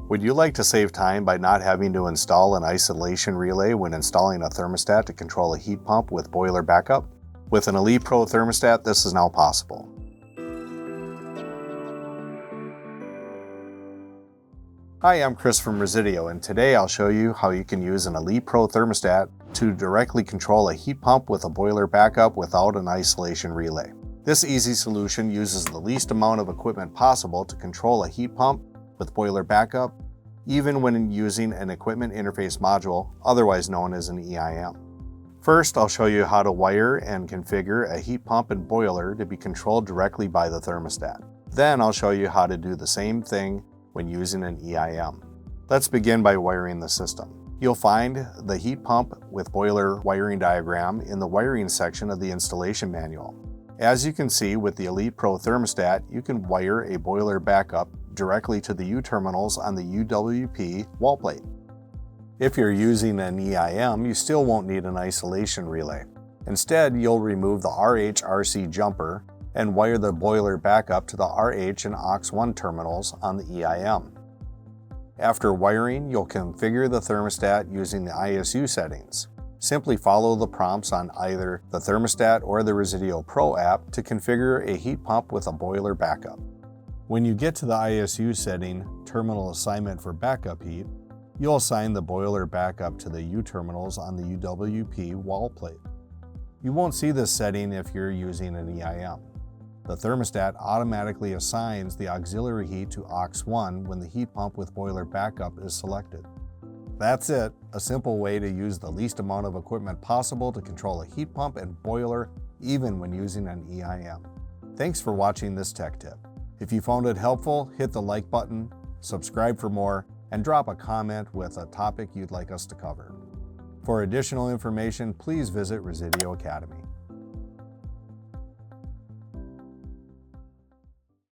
Would you like to save time by not having to install an isolation relay when installing a thermostat to control a heat pump with boiler backup? With an ElitePRO thermostat, this is now possible. Hi, I'm Chris from Resideo, and today I'll show you how you can use an ElitePRO thermostat to directly control a heat pump with a boiler backup without an isolation relay. This easy solution uses the least amount of equipment possible to control a heat pump with boiler backup, even when using an equipment interface module, otherwise known as an EIM. First, I'll show you how to wire and configure a heat pump and boiler to be controlled directly by the thermostat. Then I'll show you how to do the same thing when using an EIM. Let's begin by wiring the system. You'll find the heat pump with boiler wiring diagram in the wiring section of the installation manual. As you can see with the ElitePRO thermostat, you can wire a boiler backup directly to the U terminals on the UWP wall plate. If you're using an EIM, you still won't need an isolation relay. Instead, you'll remove the RH-RC jumper and wire the boiler backup to the RH and AUX1 terminals on the EIM. After wiring, you'll configure the thermostat using the ISU settings. Simply follow the prompts on either the thermostat or the Resideo Pro app to configure a heat pump with a boiler backup. When you get to the ISU setting, Terminal Assignment for Backup Heat, you'll assign the boiler backup to the U terminals on the UWP wall plate. You won't see this setting if you're using an EIM. The thermostat automatically assigns the auxiliary heat to AUX1 when the heat pump with boiler backup is selected. That's it, a simple way to use the least amount of equipment possible to control a heat pump and boiler even when using an EIM. Thanks for watching this tech tip. If you found it helpful, hit the like button, subscribe for more, and drop a comment with a topic you'd like us to cover. For additional information, please visit Resideo Academy.